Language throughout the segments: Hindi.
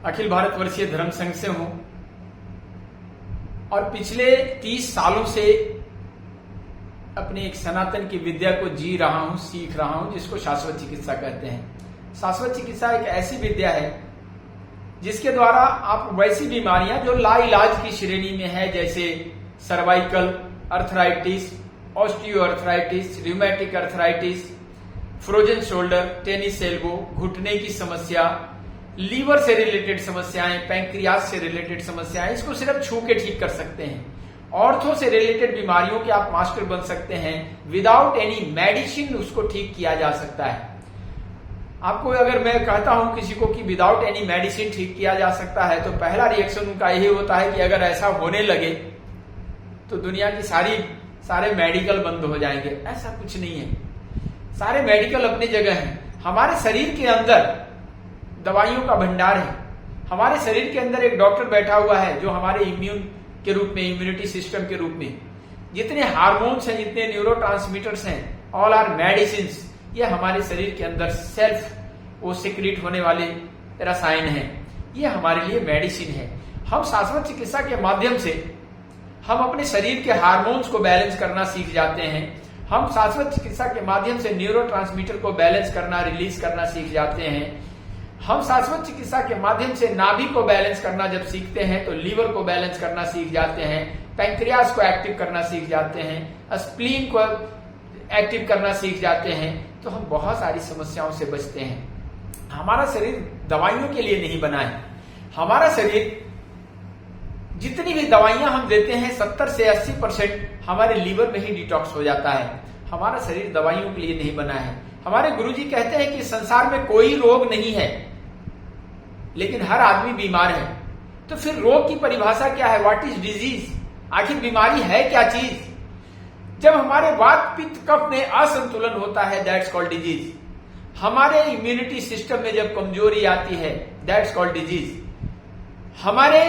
अखिल भारतवर्षीय धर्म संघ से हूं और पिछले 30 सालों से अपनी एक सनातन की विद्या को जी रहा हूं, सीख रहा हूं, जिसको शाश्वत चिकित्सा कहते हैं। शाश्वत चिकित्सा एक ऐसी विद्या है जिसके द्वारा आप वैसी बीमारियां जो लाइलाज की श्रेणी में है, जैसे cervical arthritis, osteoarthritis, rheumatic arthritis, frozen shoulder, tennis elbow, घुटने की समस्या, लीवर से रिलेटेड समस्याएं, पैंक्रियास से रिलेटेड समस्याएं, इसको सिर्फ छू के ठीक कर सकते हैं। ऑर्थो से रिलेटेड बीमारियों के आप मास्टर बन सकते हैं। विदाउट एनी मेडिसिन उसको ठीक किया जा सकता है। आपको अगर मैं कहता हूं किसी को कि विदाउट एनी मेडिसिन ठीक किया जा सकता है, तो पहला रिएक्शन उनका यही होता है कि अगर ऐसा होने लगे तो दुनिया की सारे मेडिकल बंद हो जाएंगे। ऐसा कुछ नहीं है, सारे मेडिकल अपनी जगह हैं। हमारे शरीर के अंदर दवाइयों का भंडार है। हमारे शरीर के अंदर एक डॉक्टर बैठा हुआ है जो हमारे इम्यून के रूप में, इम्यूनिटी सिस्टम के रूप में, जितने हार्मोन्स हैं, जितने न्यूरोट्रांसमीटर्स हैं, ऑल आर मेडिसिन्स, ये हमारे शरीर के अंदर सेल्फ वो सिक्रीट होने वाले रसायन हैं। ये हमारे लिए मेडिसिन है। हम शाश्वत चिकित्सा के माध्यम से हम अपने शरीर के हार्मोन्स को बैलेंस करना सीख जाते हैं। हम शाश्वत चिकित्सा के माध्यम से न्यूरोट्रांसमीटर को बैलेंस करना, रिलीज करना सीख जाते हैं। हम शाश्वत चिकित्सा के माध्यम से नाभि को बैलेंस करना जब सीखते हैं तो लीवर को बैलेंस करना सीख जाते हैं, पैंक्रियास को एक्टिव करना सीख जाते हैं, स्प्लीन को एक्टिव करना सीख जाते हैं, तो हम बहुत सारी समस्याओं से बचते हैं। हमारा शरीर दवाइयों के लिए नहीं बना है। हमारा शरीर, जितनी भी दवाइयां हम देते हैं, 70 से 80% हमारे लीवर में ही डिटॉक्स हो जाता है। हमारा शरीर दवाइयों के लिए नहीं बना है। हमारे गुरुजी कहते हैं कि संसार में कोई रोग नहीं है, लेकिन हर आदमी बीमार है। तो फिर रोग की परिभाषा क्या है? What is disease? आखिर बीमारी है क्या चीज? जब हमारे वात पित्त कफ में असंतुलन होता है, दैट्स कॉल्ड डिजीज। हमारे इम्यूनिटी सिस्टम में जब कमजोरी आती है, दैट्स कॉल्ड डिजीज। हमारे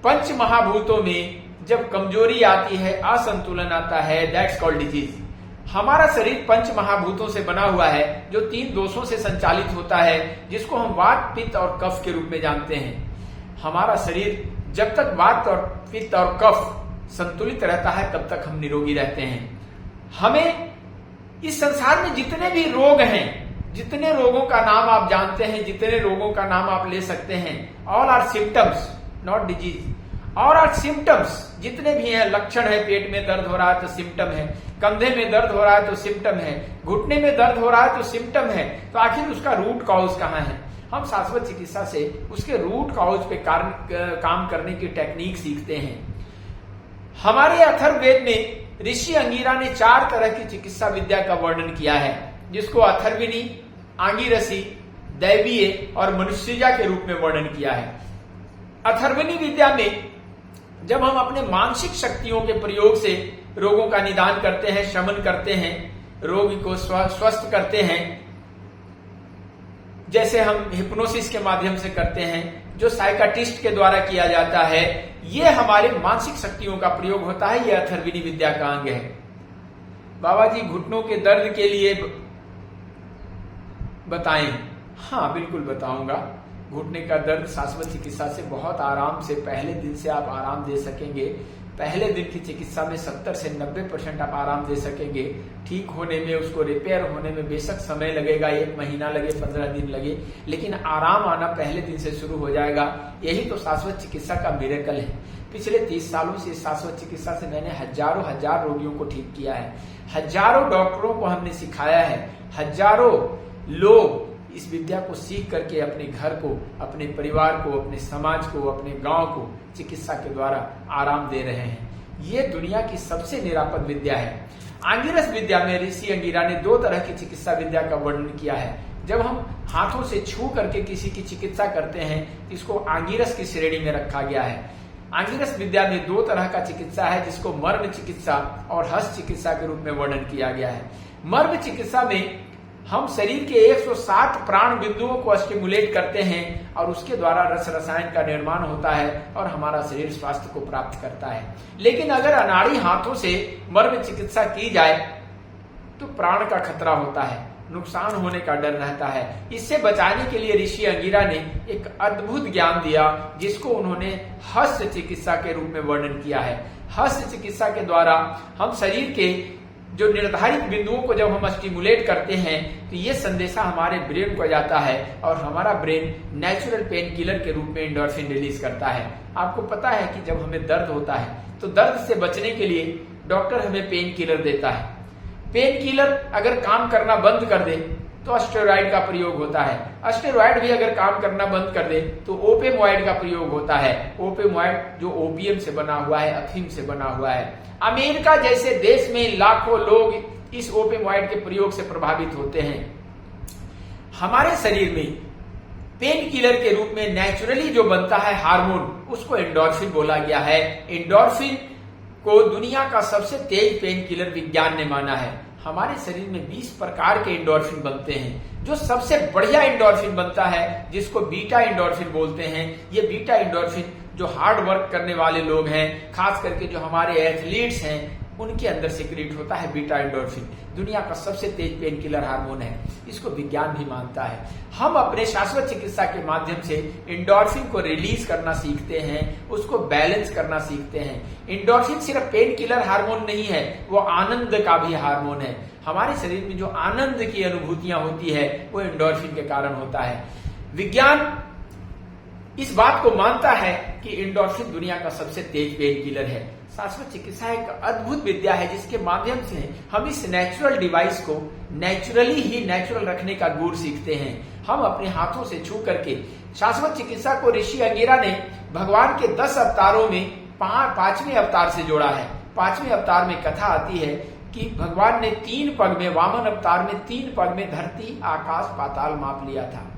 पंच महाभूतों में जब कमजोरी आती है, असंतुलन आता है, दैट्स कॉल्ड डिजीज। हमारा शरीर पंच महाभूतों से बना हुआ है जो 3 दोषों से संचालित होता है, जिसको हम वात पित्त और कफ के रूप में जानते हैं। हमारा शरीर जब तक वात और पित्त और कफ संतुलित रहता है तब तक हम निरोगी रहते हैं। हमें इस संसार में जितने भी रोग हैं, जितने रोगों का नाम आप जानते हैं, जितने रोगों का नाम आप ले सकते हैं, all are symptoms not disease. और आर सिम्टम्स जितने भी हैं, लक्षण है, पेट में दर्द हो रहा है तो सिम्टम है, कंधे में दर्द हो रहा है तो सिम्टम है, घुटने में दर्द हो रहा है तो सिम्टम है। तो आखिर उसका रूट कॉज कहाँ है? हम शाश्वत चिकित्सा से उसके रूट कॉज पे काम करने की टेक्निक सीखते हैं। हमारे अथर्ववेद में ऋषि अंगिरा ने 4 तरह की चिकित्सा विद्या का वर्णन किया है, जिसको अथर्विनी, आंगिरसी, दैवीय और मनुष्यजा के रूप में वर्णन किया है। अथर्वणी विद्या में जब हम अपने मानसिक शक्तियों के प्रयोग से रोगों का निदान करते हैं, शमन करते हैं, रोगी को स्वस्थ करते हैं, जैसे हम हिप्नोसिस के माध्यम से करते हैं, जो साइकाटिस्ट के द्वारा किया जाता है, ये हमारे मानसिक शक्तियों का प्रयोग होता है। ये अथर्वणी विद्या का अंग है। बाबा जी घुटनों के दर्द के लिए बताएं? हाँ, बिल्कुल बताऊंगा। घुटने का दर्द शाश्वत चिकित्सा से बहुत आराम से पहले दिन से आप आराम दे सकेंगे। पहले दिन की चिकित्सा में 70 से 90% आप आराम दे सकेंगे। ठीक होने में, उसको रिपेयर होने में बेशक समय लगेगा, 1 महीना लगे, 15 दिन लगे, लेकिन आराम आना पहले दिन से शुरू हो जाएगा। यही तो शाश्वत चिकित्सा का मिरेकल है। पिछले 30 सालों से शाश्वत चिकित्सा से मैंने हजार रोगियों को ठीक किया है। हजारों डॉक्टरों को हमने सिखाया है। हजारों लोग इस विद्या को सीख करके अपने घर को, अपने परिवार को, अपने समाज को, अपने गांव को चिकित्सा के द्वारा आराम दे रहे हैं। ये दुनिया की सबसे निरापद विद्या है। आंगिरस विद्या में ऋषि अंगिरा ने 2 तरह की चिकित्सा विद्या का वर्णन किया है। जब हम हाथों से छू करके किसी की चिकित्सा करते हैं, इसको आंगिरस की श्रेणी में रखा गया है। आंगिरस विद्या में 2 तरह का चिकित्सा है, जिसको मर्म चिकित्सा और हस्त चिकित्सा के रूप में वर्णन किया गया है। मर्म चिकित्सा में हम शरीर के 107 प्राण बिंदुओं को स्टिमुलेट करते हैं और उसके द्वारा रस रसायन का निर्माण होता है और हमारा शरीर स्वास्थ्य को प्राप्त करता है। लेकिन अगर अनाड़ी हाथों से मर्म चिकित्सा की जाए तो प्राण का खतरा होता है। नुकसान होने का डर रहता है। इससे बचाने के लिए ऋषि अंगिरा ने एक अद्भुत ज्ञान दिया, जिसको उन्होंने हस्त चिकित्सा के रूप में वर्णन किया है। हस्त चिकित्सा के द्वारा हम शरीर के जो निर्धारित बिंदुओं को जब हम स्टिमुलेट करते हैं तो ये संदेशा हमारे ब्रेन को जाता है और हमारा ब्रेन नेचुरल पेन किलर के रूप में एंडोर्फिन रिलीज करता है। आपको पता है कि जब हमें दर्द होता है तो दर्द से बचने के लिए डॉक्टर हमें पेन किलर देता है। पेन किलर अगर काम करना बंद कर दे तो स्टेरॉइड का प्रयोग होता है। स्टेरॉइड भी अगर काम करना बंद कर दे तो ओपियोइड का प्रयोग होता है। ओपियोइड जो ओपियम से बना हुआ है, अफीम से बना हुआ है। अमेरिका जैसे देश में लाखों लोग इस ओपियोइड के प्रयोग से प्रभावित होते हैं। हमारे शरीर में पेन किलर के रूप में नेचुरली जो बनता है हार्मोन, उसको एंडोर्फिन बोला गया है। एंडोर्फिन को दुनिया का सबसे तेज पेन किलर विज्ञान ने माना है। हमारे शरीर में 20 प्रकार के एंडोर्फिन बनते हैं। जो सबसे बढ़िया एंडोर्फिन बनता है, जिसको बीटा एंडोर्फिन बोलते हैं, ये बीटा एंडोर्फिन जो हार्ड वर्क करने वाले लोग हैं, खास करके जो हमारे एथलीट्स हैं, उनके अंदर सीक्रेट होता है बीटा एंडोर्फिन। दुनिया का सबसे तेज पेन किलर हार्मोन है, इसको विज्ञान भी मानता है। हम अपने शाश्वत चिकित्सा के माध्यम से एंडोर्फिन को रिलीज करना सीखते हैं, उसको बैलेंस करना सीखते हैं। एंडोर्फिन सिर्फ पेन किलर हार्मोन नहीं है, वो आनंद का भी हार्मोन है। हमारे शरीर में जो आनंद की अनुभूतियां होती है वो एंडोर्फिन के कारण होता है। विज्ञान इस बात को मानता है कि एंडोर्फिन दुनिया का सबसे तेज पेन किलर है। शाश्वत चिकित्सा एक अद्भुत विद्या है, जिसके माध्यम से हम इस नेचुरल डिवाइस को नेचुरली ही नेचुरल रखने का गुण सीखते हैं। हम अपने हाथों से छू करके शाश्वत चिकित्सा को ऋषि अंगिरा ने भगवान के 10 अवतारों में 5वें अवतार से जोड़ा है। 5वें अवतार में कथा आती है कि भगवान ने 3 पग में, वामन अवतार में 3 पग में धरती आकाश पाताल माप लिया था।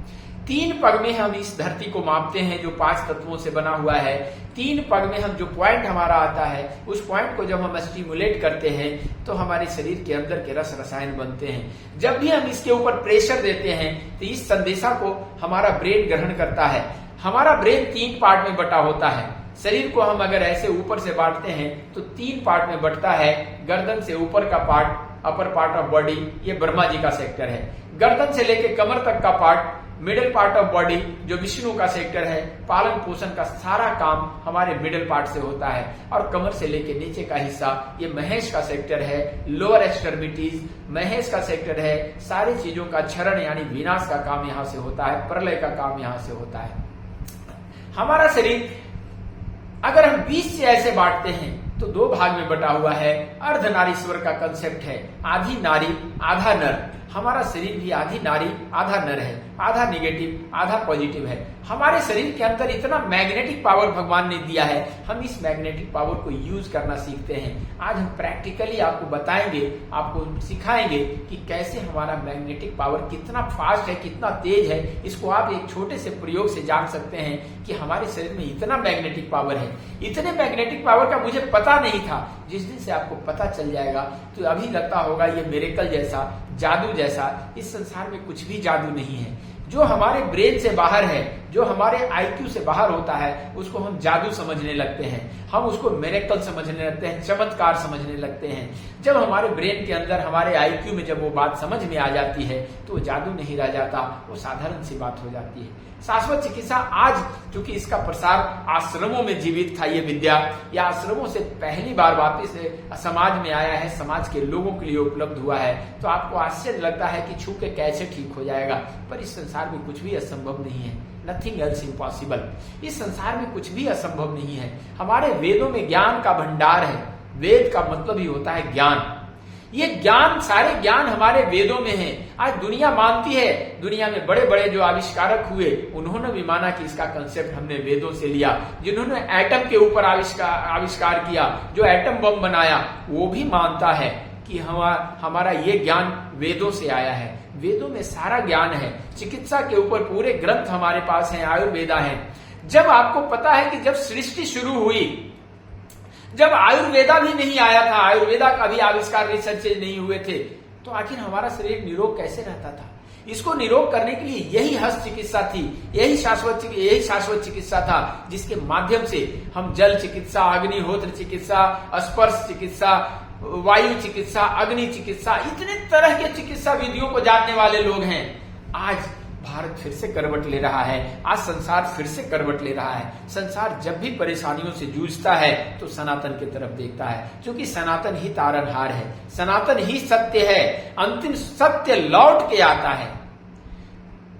3 पग में हम इस धरती को मापते हैं जो 5 तत्वों से बना हुआ है। 3 पग में हम जो पॉइंट हमारा आता है, उस पॉइंट को जब हम स्टिमुलेट करते हैं तो हमारे शरीर के अंदर के रस रसायन बनते हैं। जब भी हम इसके ऊपर प्रेशर देते हैं तो इस संदेशा को हमारा ब्रेन ग्रहण करता है। हमारा ब्रेन 3 पार्ट में बटा होता है। शरीर को हम अगर ऐसे ऊपर से बांटते हैं तो 3 पार्ट में बटता है। गर्दन से ऊपर का part, upper part of body, ये ब्रह्मा जी का सेक्टर है। गर्दन से लेके कमर तक का part, middle part of body, जो विष्णु का सेक्टर है। पालन पोषण का सारा काम हमारे मिडिल पार्ट से होता है। और कमर से लेके नीचे का हिस्सा ये महेश का सेक्टर है। लोअर एक्सट्रीमिटीज महेश का सेक्टर है। सारी चीजों का क्षरण यानी विनाश का काम यहाँ से होता है, प्रलय का काम यहाँ से होता है। हमारा शरीर अगर हम 20 से ऐसे बांटते हैं तो 2 भाग में बटा हुआ है। अर्धनारीश्वर का कंसेप्ट है, आधी नारी आधा नर। हमारा शरीर भी आधी नारी आधा नर है, आधा निगेटिव आधा पॉजिटिव है। हमारे शरीर के अंदर इतना मैग्नेटिक पावर भगवान ने दिया है, हम इस मैग्नेटिक पावर को यूज करना सीखते हैं। आज हम प्रैक्टिकली आपको बताएंगे, आपको सिखाएंगे कि कैसे हमारा मैग्नेटिक पावर कितना फास्ट है, कितना तेज है। इसको आप एक छोटे से प्रयोग से जान सकते हैं कि हमारे शरीर में इतना मैग्नेटिक पावर है। इतने मैग्नेटिक पावर का मुझे पता नहीं था। जिस दिन से आपको पता चल जाएगा तो अभी लगता होगा ये मिरेकल जैसा, जादू जैसा। इस संसार में कुछ भी जादू नहीं है। जो हमारे ब्रेन से बाहर है, जो हमारे आईक्यू से बाहर होता है, उसको हम जादू समझने लगते हैं। हम उसको मिरेकल समझने लगते हैं, चमत्कार समझने लगते हैं। जब हमारे ब्रेन के अंदर, हमारे आईक्यू में जब वो बात समझ में आ जाती है तो वो जादू नहीं रह जाता, वो साधारण सी बात हो जाती है। शाश्वत चिकित्सा आज चूंकि इसका प्रसार आश्रमों में जीवित था, ये विद्या या आश्रमों से पहली बार वापिस समाज में आया है, समाज के लोगों के लिए उपलब्ध हुआ है, तो आपको आश्चर्य लगता है कि छू के कैसे ठीक हो जाएगा। पर इस संसार में कुछ भी असंभव नहीं है। Nothing else impossible. इस संसार में कुछ भी असंभव नहीं है। हमारे वेदों में ज्ञान का भंडार है। वेद का मतलब ही होता है ज्ञान। ये ज्ञान, सारे ज्ञान हमारे वेदों में है। आज दुनिया मानती है, दुनिया में बड़े बड़े जो आविष्कारक हुए उन्होंने भी माना कि इसका कंसेप्ट हमने वेदों से लिया। जिन्होंने एटम के ऊपर आविष्कार किया, जो एटम बम बनाया, वो भी मानता है कि हमारा ये ज्ञान वेदों से आया है। वेदों में सारा ज्ञान है। चिकित्सा के ऊपर पूरे ग्रंथ हमारे पास हैं, आयुर्वेदा है। जब आपको पता है कि जब सृष्टि शुरू हुई, जब आयुर्वेदा भी नहीं आया था, आयुर्वेदा का भी आविष्कार, रिसर्च नहीं हुए थे, तो आखिर हमारा शरीर निरोग कैसे रहता था? इसको निरोग करने के लिए यही हस्त चिकित्सा थी, यही शाश्वत चिकित्सा था, जिसके माध्यम से हम जल चिकित्सा, अग्निहोत्र चिकित्सा, स्पर्श चिकित्सा, वायु चिकित्सा, अग्नि चिकित्सा, इतने तरह के चिकित्सा विधियों को जानने वाले लोग हैं। आज भारत फिर से करवट ले रहा है, आज संसार फिर से करवट ले रहा है। संसार जब भी परेशानियों से जूझता है तो सनातन की तरफ देखता है, क्योंकि सनातन ही तारनहार है, सनातन ही सत्य है, अंतिम सत्य लौट के आता है।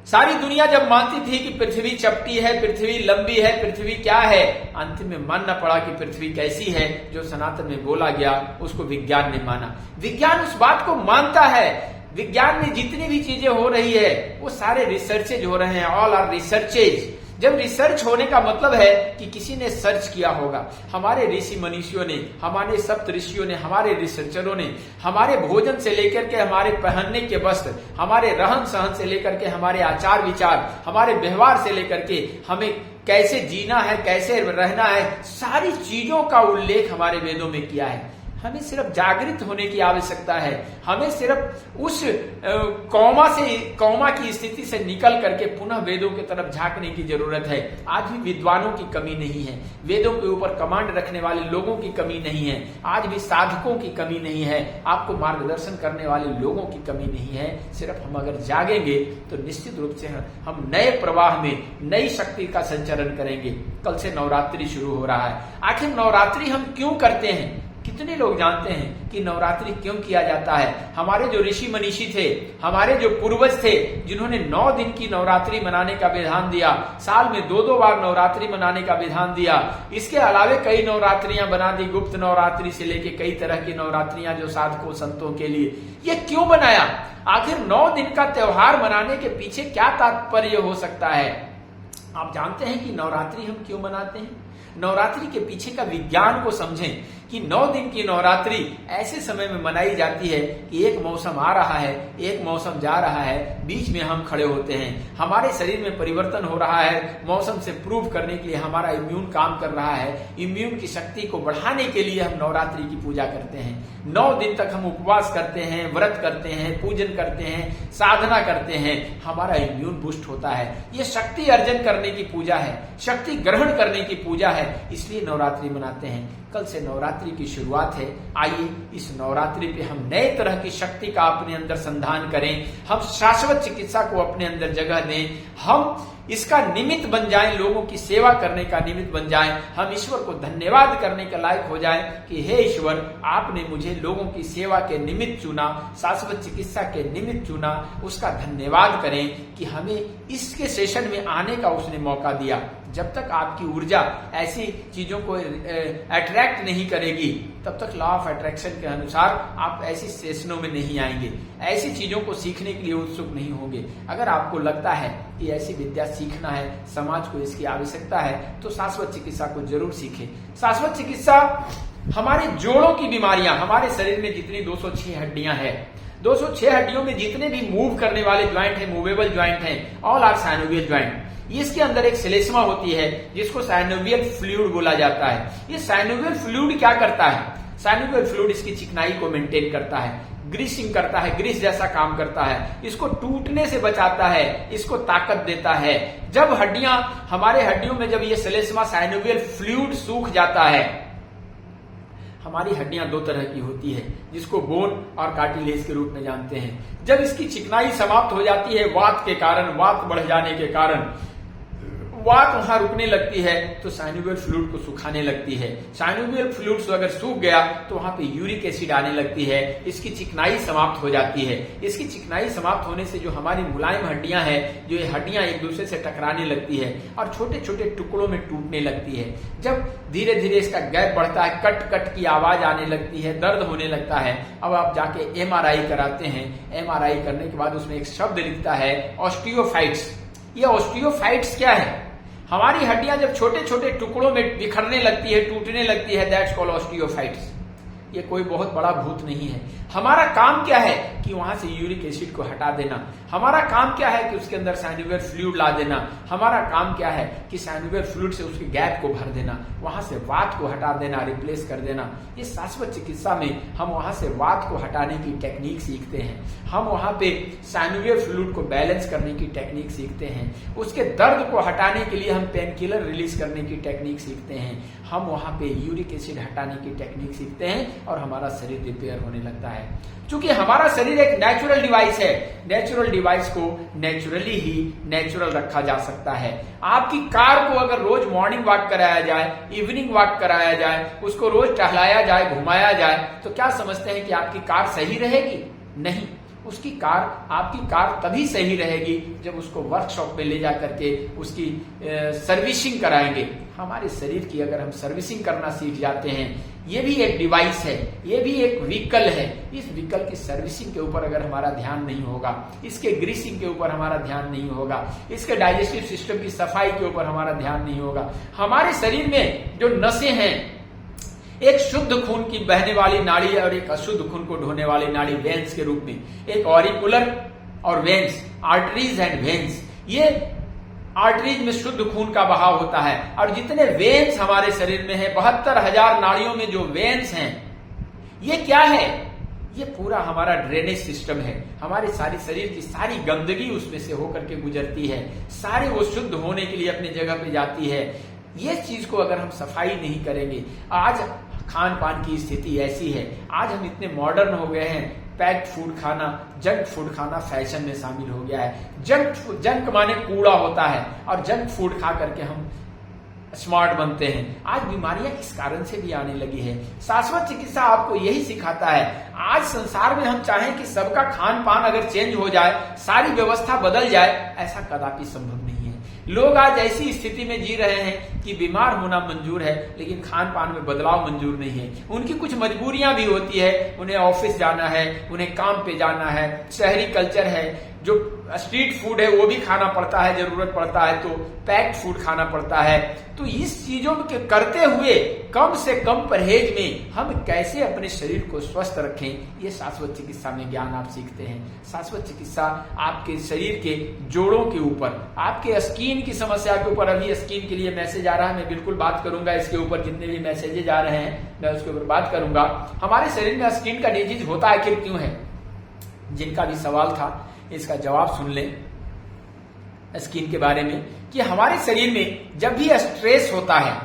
सारी दुनिया जब मानती थी कि पृथ्वी चपटी है, पृथ्वी लंबी है, पृथ्वी क्या है, अंतिम में मानना पड़ा कि पृथ्वी कैसी है। जो सनातन में बोला गया उसको विज्ञान ने माना। विज्ञान उस बात को मानता है। विज्ञान में जितनी भी चीजें हो रही है वो सारे रिसर्चेज हो रहे हैं, ऑल आर रिसर्चेज। जब रिसर्च होने का मतलब है कि किसी ने सर्च किया होगा। हमारे ऋषि मनीषियों ने, हमारे सप्त ऋषियों ने, हमारे रिसर्चरों ने हमारे भोजन से लेकर के हमारे पहनने के वस्त्र, हमारे रहन सहन से लेकर के हमारे आचार विचार, हमारे व्यवहार से लेकर के हमें कैसे जीना है, कैसे रहना है, सारी चीजों का उल्लेख हमारे वेदों में किया है। हमें सिर्फ जागृत होने की आवश्यकता है। हमें सिर्फ उस कौमा की स्थिति से निकल करके पुनः वेदों की तरफ झांकने की जरूरत है। आज भी विद्वानों की कमी नहीं है, वेदों के ऊपर कमांड रखने वाले लोगों की कमी नहीं है, आज भी साधकों की कमी नहीं है, आपको मार्गदर्शन करने वाले लोगों की कमी नहीं है। सिर्फ हम अगर जागेंगे तो निश्चित रूप से हम नए प्रवाह में नई शक्ति का संचरण करेंगे। कल से नवरात्रि शुरू हो रहा है। आखिर नवरात्रि हम क्यों करते हैं? कितने लोग जानते हैं कि नवरात्रि क्यों किया जाता है? हमारे जो ऋषि मनीषी थे, हमारे जो पूर्वज थे, जिन्होंने 9 दिन की नवरात्रि मनाने का विधान दिया, साल में 2-2 बार नवरात्रि मनाने का विधान दिया, इसके अलावे कई नवरात्रियां बना दी, गुप्त नवरात्रि से लेके कई तरह की नवरात्रियां जो साधकों संतों के लिए। ये क्यों बनाया? आखिर 9 दिन का त्योहार मनाने के पीछे क्या तात्पर्य हो सकता है? आप जानते हैं कि नवरात्रि हम क्यों मनाते हैं? नवरात्रि के पीछे का विज्ञान को समझें कि 9 दिन की नवरात्रि ऐसे समय में मनाई जाती है कि एक मौसम आ रहा है, एक मौसम जा रहा है, बीच में हम खड़े होते हैं, हमारे शरीर में परिवर्तन हो रहा है, मौसम से प्रूव करने के लिए हमारा इम्यून काम कर रहा है, इम्यून की शक्ति को बढ़ाने के लिए हम नवरात्रि की पूजा करते हैं। 9 दिन तक हम उपवास करते हैं, व्रत करते हैं, पूजन करते हैं, साधना करते हैं, हमारा इम्यून बूस्ट होता है। ये शक्ति अर्जन करने की पूजा है, शक्ति ग्रहण करने की पूजा है, इसलिए नवरात्रि मनाते हैं। कल से नवरात्रि की शुरुआत है। आइए इस नवरात्रि पे हम नए तरह की शक्ति का अपने अंदर संधान करें, हम शाश्वत चिकित्सा को अपने अंदर जगह दें, हम इसका निमित्त बन जाएं, लोगों की सेवा करने का निमित्त बन जाएं, हम ईश्वर को धन्यवाद करने के लायक हो जाएं कि हे ईश्वर, आपने मुझे लोगों की सेवा के निमित्त चुना, शाश्वत चिकित्सा के निमित्त चुना। उसका धन्यवाद करें कि हमें इसके सेशन में आने का उसने मौका दिया। जब तक आपकी ऊर्जा ऐसी चीजों को अट्रैक्ट नहीं करेगी, तब तक लॉ ऑफ अट्रैक्शन के अनुसार आप ऐसी सेशनों में नहीं आएंगे, ऐसी चीजों को सीखने के लिए उत्सुक नहीं होंगे। अगर आपको लगता है कि ऐसी विद्या सीखना है, समाज को इसकी आवश्यकता है, तो शाश्वत चिकित्सा को जरूर सीखें। शाश्वत चिकित्सा हमारे जोड़ों की बीमारियां, हमारे शरीर में जितनी 206 हड्डियां हैं, 206 हड्डियों में जितने भी मूव करने वाले ज्वाइंट हैं, मूवेबल ज्वाइंट हैं, ऑल आर साइनोवियल ज्वाइंट। इसके अंदर एक श्लेष्मा होती है जिसको साइनोवियल फ्लूइड बोला जाता है। ये साइनोवियल फ्लूइड क्या करता है? साइनोवियल फ्लूइड इसकी चिकनाई को मेंटेन करता है, ग्रीसिंग करता है, ग्रीस जैसा काम करता है, इसको टूटने से बचाता है, इसको ताकत देता है। जब हड्डियां, हमारे हड्डियों में जब ये श्लेष्मा साइनोवियल फ्लूइड सूख जाता है, हमारी हड्डियां 2 तरह की होती है, जिसको बोन और कार्टिलेज के रूप में जानते हैं। जब इसकी चिकनाई समाप्त हो जाती है, वात के कारण, वात बढ़ जाने के कारण वात वहां रुकने लगती है, तो साइनोवियल फ्लूइड को सुखाने लगती है। साइनोवियल फ्लूइड अगर सूख गया तो वहां पे यूरिक एसिड आने लगती है, इसकी चिकनाई समाप्त हो जाती है। इसकी चिकनाई समाप्त होने से जो हमारी मुलायम हड्डियां हैं, जो ये हड्डियां एक दूसरे से टकराने लगती है और छोटे छोटे टुकड़ों में टूटने लगती है। जब धीरे धीरे इसका गैप बढ़ता है, कट कट की आवाज आने लगती है, दर्द होने लगता है। अब आप जाके MRI कराते हैं, MRI करने के बाद उसमें एक शब्द लिखता है ऑस्टियोफाइट्स। ये ऑस्टियोफाइट्स क्या है? हमारी हड्डियां जब छोटे छोटे टुकड़ों में बिखरने लगती है, टूटने लगती है, दैट्स कॉल्ड ऑस्टियोफाइट्स। ये कोई बहुत बड़ा भूत नहीं है। हमारा काम क्या है कि वहां से यूरिक एसिड को हटा देना। हमारा काम क्या है कि उसके अंदर साइनोवियर फ्लूइड ला देना। हमारा काम क्या है कि साइनोवियर फ्लूइड से उसके गैप को भर देना, वहां से वात को हटा देना, रिप्लेस कर देना। ये शाश्वत चिकित्सा में हम वहां से वात को हटाने की टेक्निक सीखते हैं, हम वहां पे साइनोवियर फ्लूइड को बैलेंस करने की टेक्निक सीखते हैं, उसके दर्द को हटाने के लिए हम पेन किलर रिलीज करने की टेक्निक सीखते हैं, हम वहां पे यूरिक एसिड हटाने की टेक्निक सीखते हैं और हमारा शरीर रिपेयर होने लगता है। क्योंकि हमारा शरीर एक नेचुरल डिवाइस है, नेचुरल डिवाइस को नेचुरली ही नेचुरल रखा जा सकता है। आपकी कार को अगर रोज मॉर्निंग वॉक कराया जाए, इवनिंग वॉक कराया जाए, उसको रोज टहलाया जाए, घुमाया जाए, तो क्या समझते हैं कि आपकी कार सही रहेगी? नहीं, आपकी कार तभी सही रहेगी जब उसको वर्कशॉप में ले जा करके उसकी सर्विसिंग कराएंगे। हमारे शरीर की अगर हम सर्विसिंग करना सीख जाते हैं, ये भी एक डिवाइस है, ये भी एक व्हीकल है, इस व्हीकल की सर्विसिंग के ऊपर अगर हमारा ध्यान नहीं होगा, इसके ग्रीसिंग के ऊपर हमारा ध्यान नहीं होगा, इसके डाइजेस्टिव सिस्टम की सफाई के ऊपर हमारा ध्यान नहीं होगा, हमारे शरीर में जो नसें हैं, एक शुद्ध खून की बहने वाली नाड़ी और एक अशुद्ध खून को ढोने वाली नाड़ी वेन्स के रूप में, एक ऑरिकुलर और वेन्स, आर्टरीज एंड वेन्स। ये आर्टरीज में शुद्ध खून का बहाव होता है और जितने वेन्स हमारे शरीर में है, 72,000 नाड़ियों में जो वेन्स हैं, ये क्या है? ये पूरा हमारा ड्रेनेज सिस्टम है। हमारे सारी शरीर की सारी गंदगी उसमें से होकर के गुजरती है, सारी वो शुद्ध होने के लिए अपनी जगह पे जाती है। ये चीज को अगर हम सफाई नहीं करेंगे, आज खान पान की स्थिति ऐसी है, आज हम इतने मॉडर्न हो गए हैं, पैक्ड फूड खाना, जंक फूड खाना फैशन में शामिल हो गया है। जंक माने कूड़ा होता है और जंक फूड खा करके हम स्मार्ट बनते हैं। आज बीमारियां इस कारण से भी आने लगी है। शाश्वत चिकित्सा आपको यही सिखाता है। आज संसार में हम चाहें कि सबका खान पान अगर चेंज हो जाए, सारी व्यवस्था बदल जाए, ऐसा कदापि संभव नहीं है। लोग आज ऐसी स्थिति में जी रहे हैं कि बीमार होना मंजूर है लेकिन खान पान में बदलाव मंजूर नहीं है। उनकी कुछ मजबूरियां भी होती है, उन्हें ऑफिस जाना है, उन्हें काम पे जाना है, शहरी कल्चर है, जो स्ट्रीट फूड है वो भी खाना पड़ता है, जरूरत पड़ता है तो पैक्ड फूड खाना पड़ता है। तो इस चीजों के करते हुए कम से कम परहेज में हम कैसे अपने शरीर को स्वस्थ रखें, ये शाश्वत चिकित्सा में ज्ञान आप सीखते हैं। शाश्वत चिकित्सा आपके शरीर के जोड़ों के ऊपर, आपके स्किन की समस्या के ऊपर, अभी स्किन के लिए मैसेज आ रहा है, मैं बिल्कुल बात करूंगा इसके ऊपर, जितने भी मैसेजेज आ रहे हैं मैं उसके ऊपर बात करूंगा। हमारे शरीर में स्किन का डिजीज होता आखिर क्यों है? जिनका भी सवाल था इसका जवाब सुन लें स्किन के बारे में, कि हमारे शरीर में जब भी स्ट्रेस होता है,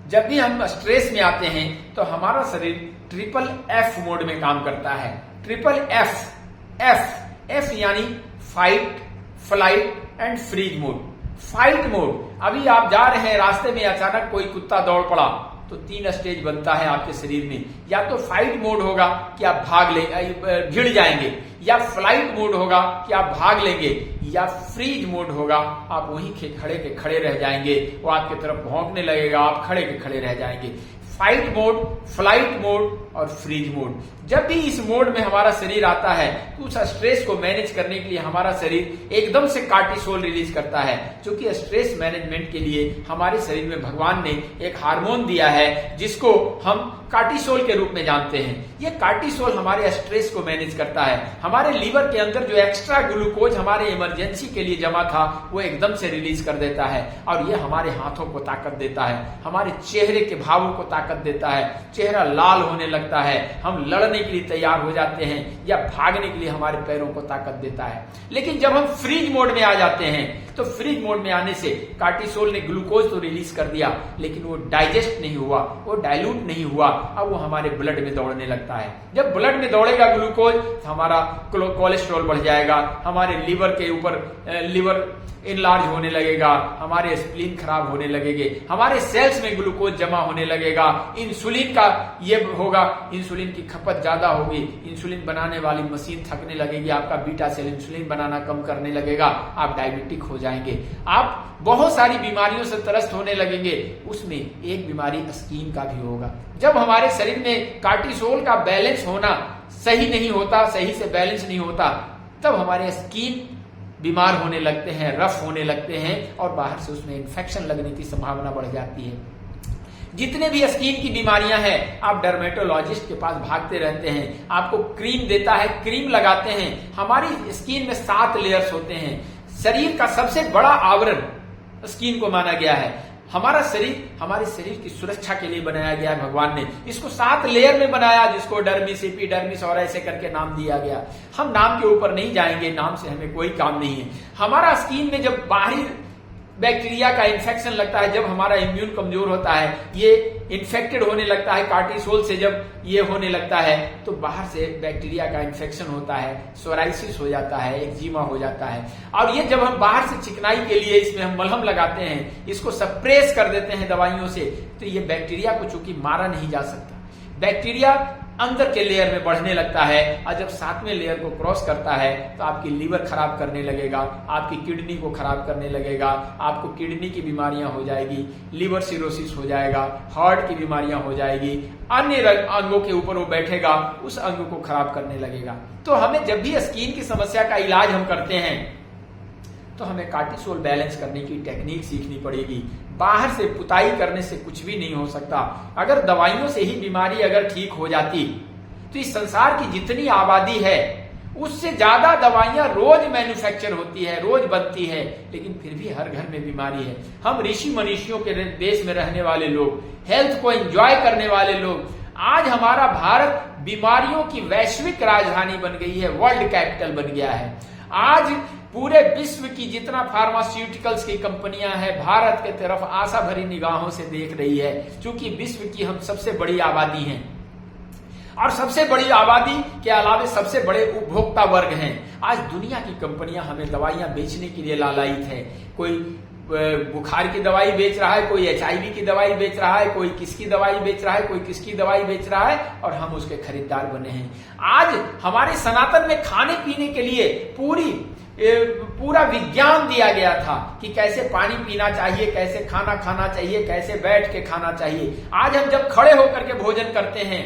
जब भी हम स्ट्रेस में आते हैं तो हमारा शरीर ट्रिपल एफ मोड में काम करता है। ट्रिपल एफ यानी fight, flight and freeze mode. Fight mode, अभी आप जा रहे हैं रास्ते में, अचानक कोई कुत्ता दौड़ पड़ा तो 3 स्टेज बनता है आपके शरीर में। या तो फाइट मोड होगा कि आप भिड़ जाएंगे, या फ्लाइट मोड होगा कि आप भाग लेंगे, या फ्रीज मोड होगा आप वहीं खड़े के खड़े रह जाएंगे, वो आपकी तरफ भौंकने लगेगा, आप खड़े के खड़े रह जाएंगे। फाइट मोड, फ्लाइट मोड और फ्रीज मोड। जब भी इस मोड में हमारा शरीर आता है तो उस स्ट्रेस को मैनेज करने के लिए हमारा शरीर एकदम से कार्टिसोल रिलीज करता है। क्योंकि स्ट्रेस मैनेजमेंट के लिए हमारे शरीर में भगवान ने एक हार्मोन दिया है जिसको हम कार्टिसोल के रूप में जानते हैं। ये कार्टिसोल हमारे स्ट्रेस को मैनेज करता है। हमारे लीवर के अंदर जो एक्स्ट्रा ग्लूकोज हमारे इमरजेंसी के लिए जमा था वो एकदम से रिलीज कर देता है और ये हमारे हाथों को ताकत देता है, हमारे चेहरे के भावों को ताकत देता है, चेहरा लाल होने लगता है, हम लड़ने के लिए तैयार हो जाते हैं या भागने के लिए हमारे पैरों को ताकत देता है। लेकिन जब हम फ्रीज मोड में आ जाते हैं तो फ्रीज मोड में आने से कार्टिसोल ने ग्लूकोज तो रिलीज कर दिया लेकिन वो डाइजेस्ट नहीं हुआ, वो डाइल्यूट नहीं हुआ, अब वो हमारे ब्लड में दौड़ने लगता है। जब ब्लड में दौड़ेगा ग्लूकोज तो हमारा कोलेस्ट्रॉल बढ़ जाएगा, हमारे लिवर के ऊपर लिवर इनलार्ज होने लगेगा, हमारे स्प्लीन खराब होने लगेंगे, हमारे सेल्स में ग्लूकोज जमा होने लगेगा, इंसुलिन का ये होगा, इंसुलिन की खपत ज्यादा होगी, इंसुलिन बनाने वाली मशीन थकने लगेगी, आपका बीटा सेल इंसुलिन बनाना कम करने लगेगा, आप डायबिटिक हो जाएंगे, आप बहुत सारी बीमारियों से त्रस्त होने लगेंगे। उसमें एक बीमारी स्किन का भी होगा। जब हमारे शरीर में कार्टिसोल का बैलेंस होना सही नहीं होता, सही से बैलेंस नहीं होता, तब हमारे स्किन बीमार होने लगते हैं, रफ होने लगते हैं और बाहर से उसमें इन्फेक्शन लगने की संभावना बढ़ जाती है। जितने भी स्किन की बीमारियां हैं, आप डर्मेटोलॉजिस्ट के पास भागते रहते हैं, आपको क्रीम देता है, क्रीम लगाते हैं। हमारी स्किन में 7 लेयर्स होते हैं। शरीर का सबसे बड़ा आवरण स्किन को माना गया है। हमारा शरीर हमारे शरीर की सुरक्षा के लिए बनाया गया है। भगवान ने इसको 7 लेयर में बनाया, जिसको डर्मिस, एपिडर्मिस और ऐसे करके नाम दिया गया। हम नाम के ऊपर नहीं जाएंगे, नाम से हमें कोई काम नहीं है। हमारा स्किन में जब बाहरी बैक्टीरिया का इन्फेक्शन लगता है, जब हमारा इम्यून कमजोर होता है, ये इन्फेक्टेड होने लगता है, कार्टिसोल से जब ये होने लगता है तो बाहर से बैक्टीरिया का इन्फेक्शन होता है, सोराइसिस हो जाता है, एक्जिमा हो जाता है। और ये जब हम बाहर से चिकनाई के लिए इसमें हम मलहम लगाते हैं, इसको सप्रेस कर देते हैं दवाइयों से, तो ये बैक्टीरिया को चूंकि मारा नहीं जा सकता, बैक्टीरिया अंदर के लेयर में बढ़ने लगता है, और जब 7वें लेयर को क्रॉस करता है तो आपकी लीवर खराब करने लगेगा, आपकी किडनी को खराब करने लगेगा, आपको किडनी की बीमारियां हो जाएगी, लिवर सिरोसिस हो जाएगा, हार्ट की बीमारियां हो जाएगी, अन्य अंगों के ऊपर वो बैठेगा, उस अंग को खराब करने लगेगा। तो हमें जब भी स्किन की समस्या का इलाज हम करते हैं तो हमें कार्टिसोल बैलेंस करने की टेक्निक सीखनी पड़ेगी। बाहर से पुताई करने से कुछ भी नहीं हो सकता। अगर दवाइयों से ही बीमारी अगर ठीक हो जाती तो इस संसार की जितनी आबादी है उससे ज्यादा दवाइयां रोज मैन्युफैक्चर होती है, रोज बनती है, लेकिन फिर भी हर घर में बीमारी है। हम ऋषि मनीषियों के देश में रहने वाले लोग, हेल्थ को एंजॉय करने वाले लोग, आज हमारा भारत बीमारियों की वैश्विक राजधानी बन गई है, वर्ल्ड कैपिटल बन गया है। आज पूरे विश्व की जितना फार्मास्यूटिकल्स की कंपनियां हैं भारत के तरफ आशा भरी निगाहों से देख रही है, क्योंकि विश्व की हम सबसे बड़ी आबादी हैं और सबसे बड़ी आबादी के अलावा सबसे बड़े उपभोक्ता वर्ग हैं। आज दुनिया की कंपनियां हमें दवाइयां बेचने के लिए लालायित है। कोई बुखार की दवाई बेच रहा है, कोई HIV की दवाई बेच रहा है, कोई किसकी दवाई बेच रहा है, कोई किसकी दवाई बेच रहा है, और हम उसके खरीदार बने हैं। आज हमारे सनातन में खाने पीने के लिए पूरा विज्ञान दिया गया था कि कैसे पानी पीना चाहिए, कैसे खाना खाना चाहिए, कैसे बैठ के खाना चाहिए। आज हम जब खड़े होकर के भोजन करते हैं,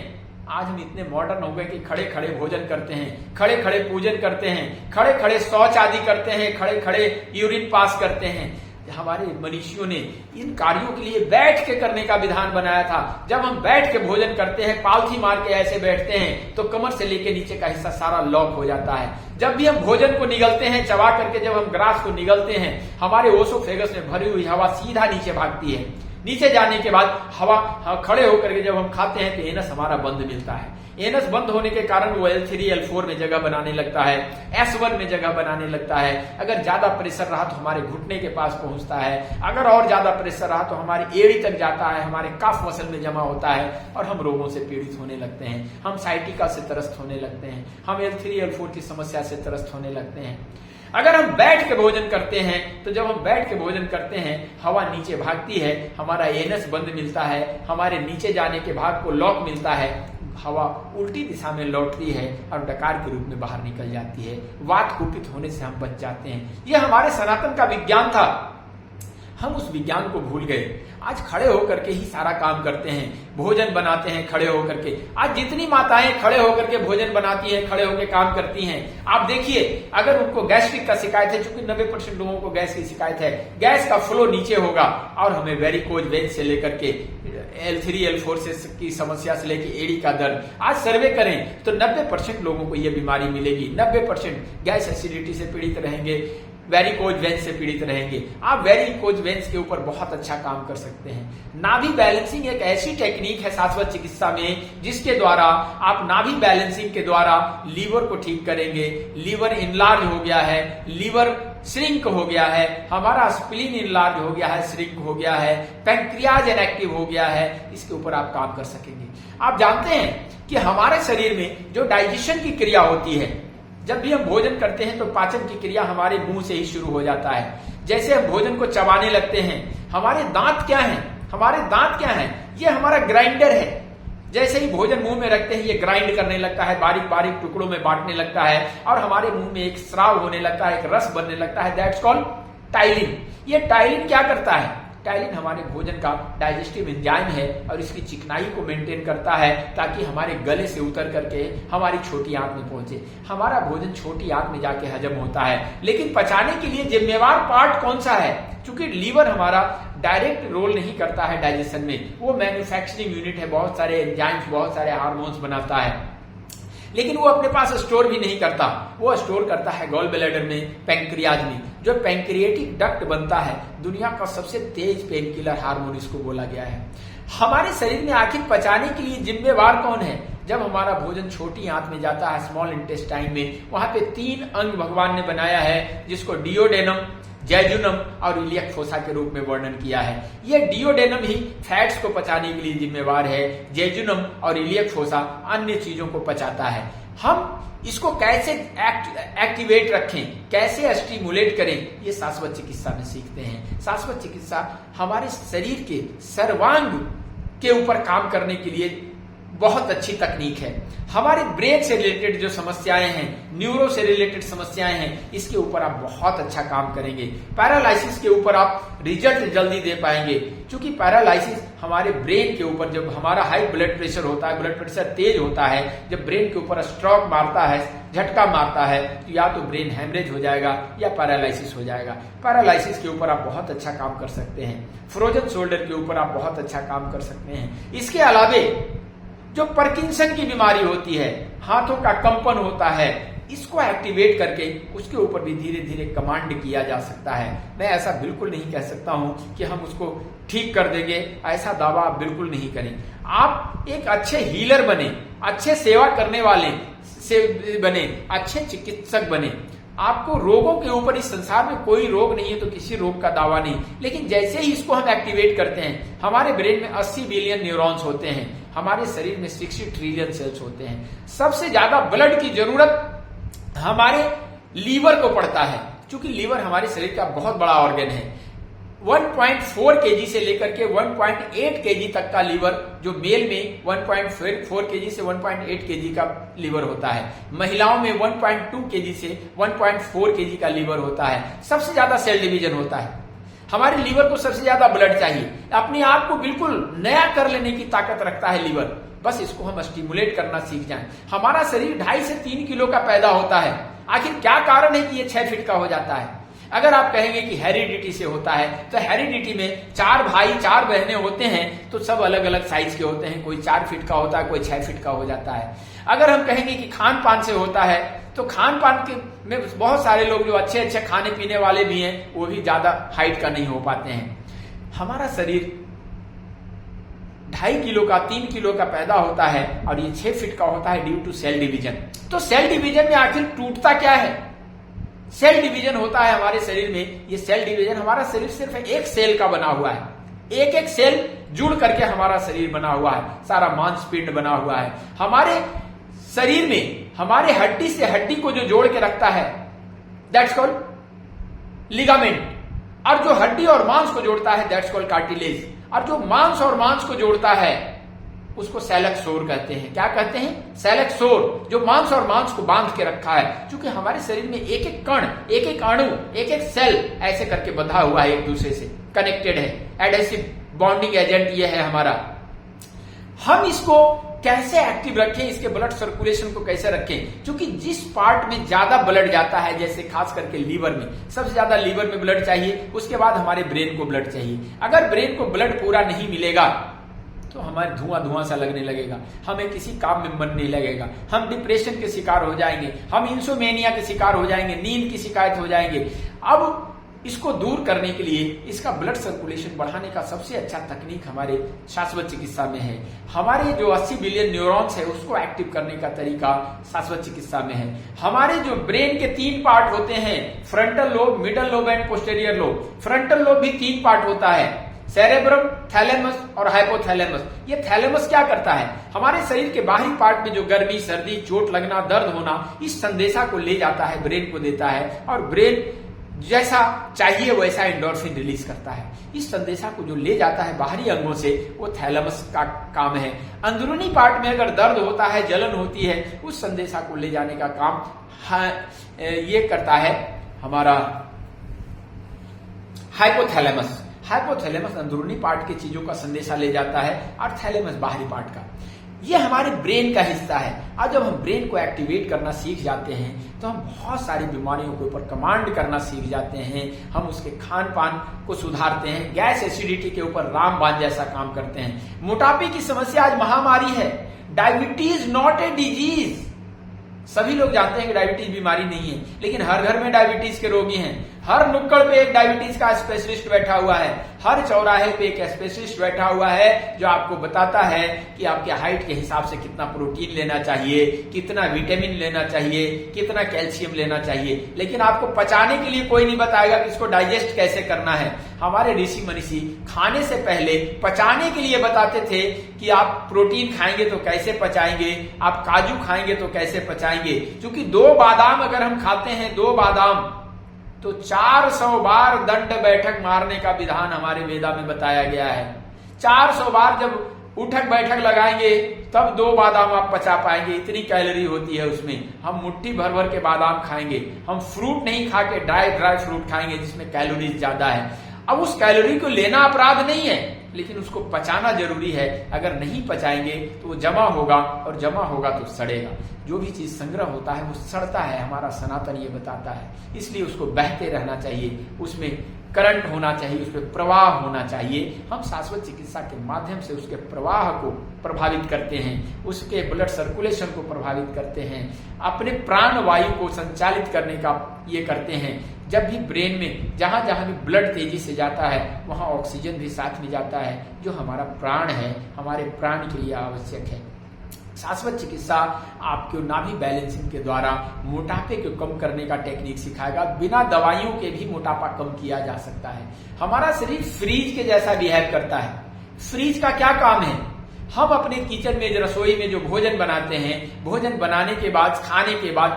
आज हम इतने मॉडर्न हो गए कि खड़े खड़े भोजन करते हैं, खड़े खड़े पूजन करते हैं, खड़े खड़े शौच आदि करते हैं, खड़े खड़े यूरिन पास करते हैं। हमारे मनीषियों ने इन कार्यों के लिए बैठ के करने का विधान बनाया था। जब हम बैठ के भोजन करते हैं, पालथी मार के ऐसे बैठते हैं, तो कमर से लेके नीचे का हिस्सा सारा लॉक हो जाता है। जब भी हम भोजन को निगलते हैं, चबा करके जब हम ग्रास को निगलते हैं, हमारे ओसोफेगस में भरी हुई हवा सीधा नीचे भागती है। नीचे जाने के बाद हवा खड़े होकर के जब हम खाते हैं तो एनस हमारा बंद मिलता है। एनस बंद होने के कारण वो L3 L4 में जगह बनाने लगता है, S1 में जगह बनाने लगता है। अगर ज्यादा प्रेशर रहा तो हमारे घुटने के पास पहुंचता है, अगर और ज्यादा प्रेशर रहा तो हमारी एड़ी तक जाता है, हमारे कफ मसल में जमा होता है और हम रोगों से पीड़ित होने लगते हैं। हम साइटिका से त्रस्त होने लगते हैं, हम L3 L4 की समस्या से त्रस्त होने लगते हैं। अगर हम बैठ के भोजन करते हैं तो जब हम बैठ के भोजन करते हैं, हवा नीचे भागती है, हमारा एनस बंद मिलता है, हमारे नीचे जाने के भाग को लॉक मिलता है, हवा उल्टी दिशा में लौटती है और डकार के रूप में बाहर निकल जाती है। वात कुपित होने से हम बच जाते हैं। यह हमारे सनातन का विज्ञान था। हम उस विज्ञान को भूल गए। आज खड़े होकर के ही सारा काम करते हैं, भोजन बनाते हैं खड़े होकर के। आज जितनी माताएं खड़े होकर के भोजन बनाती हैं, खड़े होकर काम करती हैं, आप देखिए, अगर उनको गैस्ट्रिक का शिकायत है, क्योंकि 90% लोगों को गैस की शिकायत है, गैस का फ्लो नीचे होगा और हमें वेरिकोज वेन से लेकर के L3 L4 से की समस्या से लेकर एड़ी का दर्द, आज सर्वे करें तो 90% लोगों को यह बीमारी मिलेगी। 90% गैस एसिडिटी से पीड़ित रहेंगे, वेरिकोज वेन्स से पीड़ित रहेंगे। आप वेरिकोज वेन्स के ऊपर बहुत अच्छा काम कर सकते हैं। नाभि बैलेंसिंग एक ऐसी टेक्निक है शाश्वत चिकित्सा में जिसके द्वारा आप नाभि बैलेंसिंग के द्वारा लीवर को ठीक करेंगे। लीवर इनलार्ज हो गया है, लीवर श्रिंक हो गया है, हमारा स्प्लीन इनलार्ज हो गया है, श्रिंक हो गया है, पैंक्रियाज इनएक्टिव हो गया है, इसके ऊपर आप काम कर सकेंगे। आप जानते हैं कि हमारे शरीर में जो डाइजेशन की क्रिया होती है, जब भी हम भोजन करते हैं तो पाचन की क्रिया हमारे मुंह से ही शुरू हो जाता है। जैसे हम भोजन को चबाने लगते हैं, हमारे दांत क्या हैं? हमारे दांत क्या हैं? ये हमारा ग्राइंडर है। जैसे ही भोजन मुंह में रखते हैं, ये ग्राइंड करने लगता है, बारीक बारीक टुकड़ों में बांटने लगता है और हमारे मुंह में एक स्राव होने लगता है, एक रस बनने लगता है, दैट्स कॉल्ड टाइलिन। ये टाइलिन क्या करता है? टाइलिन हमारे भोजन का डाइजेस्टिव एंजाइम है और इसकी चिकनाई को मेंटेन करता है ताकि हमारे गले से उतर करके हमारी छोटी आंत में पहुंचे। हमारा भोजन छोटी आंत में जाके हजम होता है, लेकिन पचाने के लिए जिम्मेवार पार्ट कौन सा है? क्योंकि लीवर हमारा डायरेक्ट रोल नहीं करता है डाइजेशन में, वो मैन्युफैक्चरिंग यूनिट है, बहुत सारे एंजाइम्स, बहुत सारे हार्मोन्स बनाता है, लेकिन वो अपने पास स्टोर भी नहीं करता, वो स्टोर करता है गॉल ब्लैडर में, पैंक्रियाज में। जो पैंक्रिएटिक डक्ट बनता है, दुनिया का सबसे तेज पेन किलर हार्मोन इसको बोला गया है। हमारे शरीर में आखिर पचाने के लिए जिम्मेवार कौन है? जब हमारा भोजन छोटी आंत में जाता है, स्मॉल इंटेस्टाइन में, वहां पे 3 अंग भगवान ने बनाया है, जिसको डियोडेनम, जैजुनम और इलियक फोसा के रूप में वर्णन किया है। यह डियोडेनम ही फैट्स को पचाने के लिए जिम्मेवार है, जैजुनम और इलियक फोसा अन्य चीजों को पचाता है। हम इसको कैसे एक्टिवेट रखें, कैसे स्टिमुलेट करें, ये शाश्वत चिकित्सा में सीखते हैं। शाश्वत चिकित्सा हमारे शरीर के सर्वांग के ऊपर काम करने के लिए बहुत अच्छी तकनीक है। हमारे ब्रेन से रिलेटेड जो समस्याएं हैं, न्यूरो से रिलेटेड समस्याएं हैं, इसके ऊपर आप बहुत अच्छा काम करेंगे। पैरालाइसिस के ऊपर आप रिजल्ट जल्दी दे पाएंगे, क्योंकि पैरालाइसिस हमारे ब्रेन के ऊपर, जब हमारा हाई ब्लड प्रेशर होता है, ब्लड प्रेशर तेज होता है, जब ब्रेन के ऊपर स्ट्रोक मारता है, झटका मारता है, तो या तो ब्रेन हैमरेज हो जाएगा या पैरालाइसिस हो जाएगा। पैरालाइसिस के ऊपर आप बहुत अच्छा काम कर सकते हैं। फ्रोजन शोल्डर के ऊपर आप बहुत अच्छा काम कर सकते हैं। इसके अलावे जो पार्किंसन की बीमारी होती है, हाथों का कंपन होता है, इसको एक्टिवेट करके उसके ऊपर भी धीरे धीरे कमांड किया जा सकता है। मैं ऐसा बिल्कुल नहीं कह सकता हूं कि हम उसको ठीक कर देंगे, ऐसा दावा आप बिल्कुल नहीं करें। आप एक अच्छे हीलर बने, अच्छे सेवा करने वाले से बने, अच्छे चिकित्सक बने। आपको रोगों के ऊपर, इस संसार में कोई रोग नहीं है तो किसी रोग का दावा नहीं, लेकिन जैसे ही इसको हम एक्टिवेट करते हैं, हमारे ब्रेन में 80 बिलियन न्यूरॉन्स होते हैं, हमारे शरीर में 60 ट्रिलियन सेल्स होते हैं। सबसे ज्यादा ब्लड की जरूरत हमारे लीवर को पड़ता है, क्योंकि लीवर हमारे शरीर का बहुत बड़ा ऑर्गन है। 1.4 केजी से लेकर के 1.8 केजी तक का लीवर, जो मेल में 1.4 केजी से 1.8 केजी का लीवर होता है, महिलाओं में 1.2 केजी से 1.4 केजी का लीवर होता है। सबसे ज्यादा सेल डिवीजन होता है। हमारे लीवर को सबसे ज्यादा ब्लड चाहिए, अपने आप को बिल्कुल नया कर लेने की ताकत रखता है लीवर। बस इसको हम स्टिमुलेट करना सीख जाएं। हमारा शरीर 2.5 से 3 किलो का पैदा होता है। आखिर क्या कारण है कि ये 6 फीट का हो जाता है? अगर आप कहेंगे कि हेरिडिटी से होता है, तो हेरिडिटी में 4 भाई 4 बहनें होते हैं, तो सब अलग अलग साइज के होते हैं। कोई 4 फीट का होता है, कोई 6 फीट का हो जाता है। अगर हम कहेंगे कि खान पान से होता है, तो खान पान के में बहुत सारे लोग जो अच्छे अच्छे खाने पीने वाले भी हैं, वो भी ज्यादा हाइट का नहीं हो पाते हैं। हमारा शरीर 2.5 किलो का, 3 किलो का पैदा होता है और ये 6 फीट का होता है ड्यू टू सेल डिवीजन। तो सेल डिवीजन में आखिर टूटता क्या है? सेल डिवीजन होता है हमारे शरीर में। ये सेल डिवीजन, हमारा शरीर सिर्फ एक सेल का बना हुआ है, एक एक सेल जुड़ करके हमारा शरीर बना हुआ है, सारा मांसपिंड बना हुआ है। हमारे शरीर में हमारे हड्डी से हड्डी को जो जोड़ के रखता है, दैट्स कॉल्ड लिगामेंट, और जो हड्डी और मांस को जोड़ता है, दैट्स कॉल्ड कार्टिलेज, और जो मांस और मांस को जोड़ता है उसको सैलक्सोर कहते हैं। क्या कहते हैं? सैलक्सोर, जो मांस और मांस को बांध के रखा है। क्योंकि हमारे शरीर में एक एक कण, एक एक अणु, एक एक सेल ऐसे करके बंधा हुआ है, एक दूसरे से कनेक्टेड है। एडेसिव बॉन्डिंग एजेंट ये है हमारा। हम इसको कैसे एक्टिव रखें, इसके ब्लड सर्कुलेशन को कैसे रखें? क्योंकि जिस पार्ट में ज्यादा ब्लड जाता है, जैसे खास करके लीवर में, सबसे ज्यादा लीवर में ब्लड चाहिए, उसके बाद हमारे ब्रेन को ब्लड चाहिए। अगर ब्रेन को ब्लड पूरा नहीं मिलेगा तो हमारे धुआं धुआं सा लगने लगेगा, हमें किसी काम में मन नहीं लगेगा, हम डिप्रेशन के शिकार हो जाएंगे, हम इंसोमेनिया के शिकार हो जाएंगे, नींद की शिकायत हो जाएंगे। अब इसको दूर करने के लिए, इसका ब्लड सर्कुलेशन बढ़ाने का सबसे अच्छा तकनीक हमारे शाश्वत चिकित्सा में है। हमारे जो 80 बिलियन न्यूरॉन्स है, उसको एक्टिव करने का तरीका शाश्वत चिकित्सा में है। हमारे जो ब्रेन के 3 पार्ट होते हैं, frontal lobe, middle lobe and posterior lobe. Frontal lobe भी 3 पार्ट होता है, सेरेब्रम, थैलेमस और हाइपोथैलेमस। ये थैलेमस क्या करता है? हमारे शरीर के बाहरी पार्ट में जो गर्मी, सर्दी, चोट लगना, दर्द होना, इस संदेशा को ले जाता है, ब्रेन को देता है, और ब्रेन जैसा चाहिए वैसा एंडोर्फिन रिलीज करता है। इस संदेशा को जो ले जाता है बाहरी अंगों से, वो थैलेमस का काम है। अंदरूनी पार्ट में अगर दर्द होता है, जलन होती है, उस संदेशा को ले जाने का काम ये करता है हमारा हाइपोथैलेमस। हाइपोथैलेमस अंदरूनी पार्ट की चीजों का संदेशा ले जाता है, और थैलेमस बाहरी पार्ट का। ये हमारे ब्रेन का हिस्सा है। और जब हम ब्रेन को एक्टिवेट करना सीख जाते हैं तो हम बहुत सारी बीमारियों के ऊपर कमांड करना सीख जाते हैं। हम उसके खान पान को सुधारते हैं, गैस एसिडिटी के ऊपर रामबाण जैसा काम करते हैं। मोटापे की समस्या आज महामारी है। Diabetes not a disease. सभी लोग जानते हैं कि डायबिटीज बीमारी नहीं है, लेकिन हर घर में डायबिटीज के रोगी हैं। हर नुक्कड़ पे एक डायबिटीज का स्पेशलिस्ट बैठा हुआ है। हर चौराहे पे एक स्पेशलिस्ट बैठा हुआ है जो आपको बताता है कि आपके हाइट के हिसाब से कितना प्रोटीन लेना चाहिए, कितना विटामिन लेना चाहिए, कितना कैल्शियम लेना चाहिए। लेकिन आपको पचाने के लिए कोई नहीं बताएगा कि इसको डाइजेस्ट कैसे करना है। हमारे ऋषि मनीषी खाने से पहले पचाने के लिए बताते थे कि आप प्रोटीन खाएंगे तो कैसे पचाएंगे, आप काजू खाएंगे तो कैसे पचाएंगे। क्योंकि 2 बादाम अगर हम खाते हैं, 2 बादाम, तो 400 बार दंड बैठक मारने का विधान हमारे वेदा में बताया गया है। 400 बार जब उठक बैठक लगाएंगे तब 2 बादाम आप पचा पाएंगे। इतनी कैलोरी होती है उसमें। हम मुट्ठी भर भर के बादाम खाएंगे, हम फ्रूट नहीं खा के ड्राई फ्रूट खाएंगे जिसमें कैलोरीज ज्यादा है। अब उस कैलोरी को लेना अपराध नहीं है, लेकिन उसको पचाना जरूरी है। अगर नहीं पचाएंगे तो वो जमा होगा, और जमा होगा तो सड़ेगा। जो भी चीज संग्रह होता है वो सड़ता है, हमारा सनातन ये बताता है। इसलिए उसको बहते रहना चाहिए, उसमें करंट होना चाहिए, उसमें प्रवाह होना चाहिए। हम शाश्वत चिकित्सा के माध्यम से उसके प्रवाह को प्रभावित करते हैं, उसके ब्लड सर्कुलेशन को प्रभावित करते हैं, अपने प्राण वायु को संचालित करने का ये करते हैं। जब भी ब्रेन में जहां जहां भी ब्लड तेजी से जाता है वहां ऑक्सीजन भी साथ में जाता है, जो हमारा प्राण है, हमारे प्राण के लिए आवश्यक है। शाश्वत चिकित्सा आपको नाभि बैलेंसिंग के द्वारा मोटापे को कम करने का टेक्निक सिखाएगा। बिना दवाइयों के भी मोटापा कम किया जा सकता है। हमारा शरीर फ्रीज के जैसा बिहेव करता है। फ्रीज का क्या काम है? हम अपने किचन में, रसोई में जो भोजन बनाते हैं, भोजन बनाने के बाद, खाने के बाद,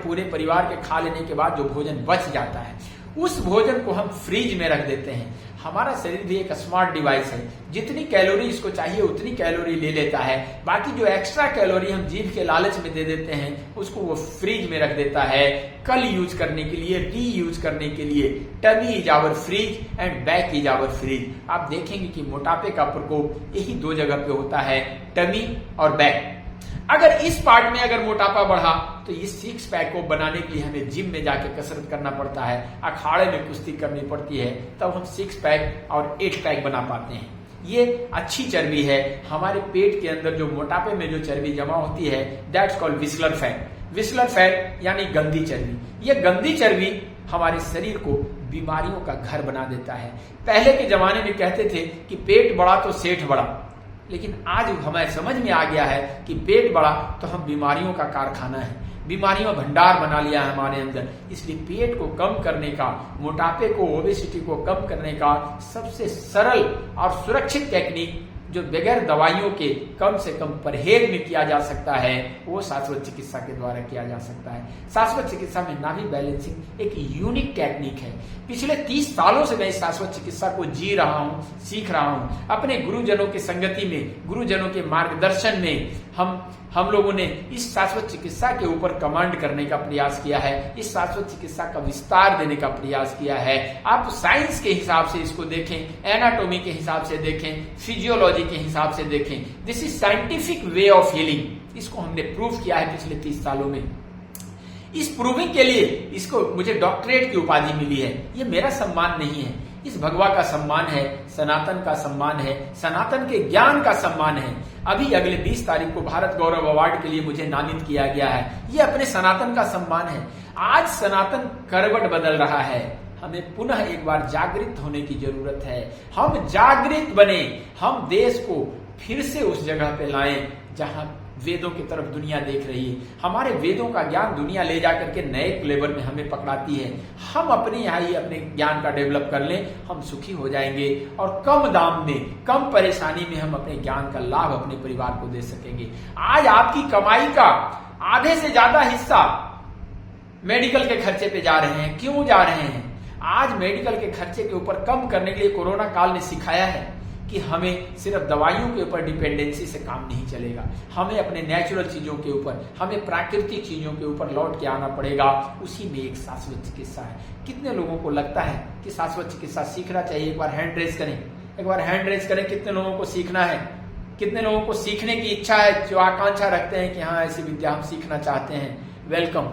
पूरे परिवार के खा लेने के बाद जो भोजन बच जाता है, उस भोजन को हम फ्रीज में रख देते हैं। हमारा शरीर भी एक स्मार्ट डिवाइस है। जितनी कैलोरी इसको चाहिए उतनी कैलोरी ले लेता है। बाकी जो एक्स्ट्रा कैलोरी हम जीभ के लालच में दे देते हैं उसको वो फ्रीज में रख देता है, कल यूज करने के लिए, री यूज करने के लिए। Tummy is our freeze and back is our freeze. आप देखेंगे कि मोटापे का प्रकोप यही 2 जगह पे होता है, टमी और बैक। अगर इस पार्ट में अगर मोटापा बढ़ा तो इस 6 पैक को बनाने के लिए हमें जिम में जाके कसरत करना पड़ता है, अखाड़े में कुश्ती करनी पड़ती है, तब हम 6 पैक और 8 पैक बना पाते हैं। ये अच्छी चर्बी है। हमारे पेट के अंदर जो मोटापे में जो चर्बी जमा होती है, that's called whistler fat. Whistler fat यानी गंदी चर्बी। ये गंदी चर्बी हमारे शरीर को बीमारियों का घर बना देता है। पहले के जमाने में कहते थे कि पेट बड़ा तो सेठ बड़ा, लेकिन आज हमें समझ में आ गया है कि पेट बड़ा तो हम बीमारियों का कारखाना है, बीमारियों भंडार बना लिया है हमारे अंदर। इसलिए पेट को कम करने का, मोटापे को, ओबेसिटी को कम करने का सबसे सरल और सुरक्षित टेक्निक जो बगैर दवाइयों के कम से कम परहेज में किया जा सकता है, वो शाश्वत चिकित्सा के द्वारा किया जा सकता है। शाश्वत चिकित्सा में नाभि बैलेंसिंग एक यूनिक टेक्निक है। पिछले 30 सालों से मैं इस शाश्वत चिकित्सा को जी रहा हूं, सीख रहा हूं। अपने गुरुजनों की संगति में, गुरुजनों के मार्गदर्शन में हम लोगों ने इस शाश्वत चिकित्सा के ऊपर कमांड करने का प्रयास किया है। इस शाश्वत चिकित्सा का विस्तार देने का प्रयास किया है। आप साइंस के हिसाब से इसको देखें, एनाटॉमी के हिसाब से देखें, फिजियोलॉजी के हिसाब से देखें। This is scientific way of healing. इसको हमने प्रूव किया है पिछले 30 सालों में। इस प्रूविंग के लिए इसको मुझे डॉक्टरेट की उपाधि मिली है। ये मेरा सम्मान नहीं है, इस भगवा का सम्मान है, सनातन का सम्मान है, सनातन के ज्ञान का सम्मान है। अभी अगले 20 तारीख को भारत गौरव अवार्ड के लिए मुझे नामित किया गया है। ये अपने सनातन का सम्मान है। आज सनातन करवट बदल रहा है। हमें पुनः एक बार जागृत होने की जरूरत है। हम जागृत बने, हम देश को फिर से उस जगह पे लाएं जहां वेदों की तरफ दुनिया देख रही है। हमारे वेदों का ज्ञान दुनिया ले जाकर के नए लेवल में हमें पकड़ाती है। हम अपने यहाँ ही अपने ज्ञान का डेवलप कर लें, हम सुखी हो जाएंगे और कम दाम में, कम परेशानी में हम अपने ज्ञान का लाभ अपने परिवार को दे सकेंगे। आज आपकी कमाई का आधे से ज्यादा हिस्सा मेडिकल के खर्चे पे जा रहे हैं। क्यों जा रहे हैं? आज मेडिकल के खर्चे के ऊपर कम करने के लिए कोरोना काल ने सिखाया है कि हमें सिर्फ दवाइयों के ऊपर डिपेंडेंसी से काम नहीं चलेगा। हमें अपने नेचुरल चीजों के ऊपर, हमें प्राकृतिक चीजों के ऊपर लौट के आना पड़ेगा। उसी में एक शाश्वत चिकित्सा है। कितने लोगों को लगता है कि शाश्वत चिकित्सा सीखना चाहिए? एक बार हैंड रेज करें, एक बार हैंड रेज करें। कितने लोगों को सीखना है? कितने लोगों को सीखने की इच्छा है, जो आकांक्षा रखते हैं कि हाँ ऐसी विद्या हम सीखना चाहते हैं, वेलकम।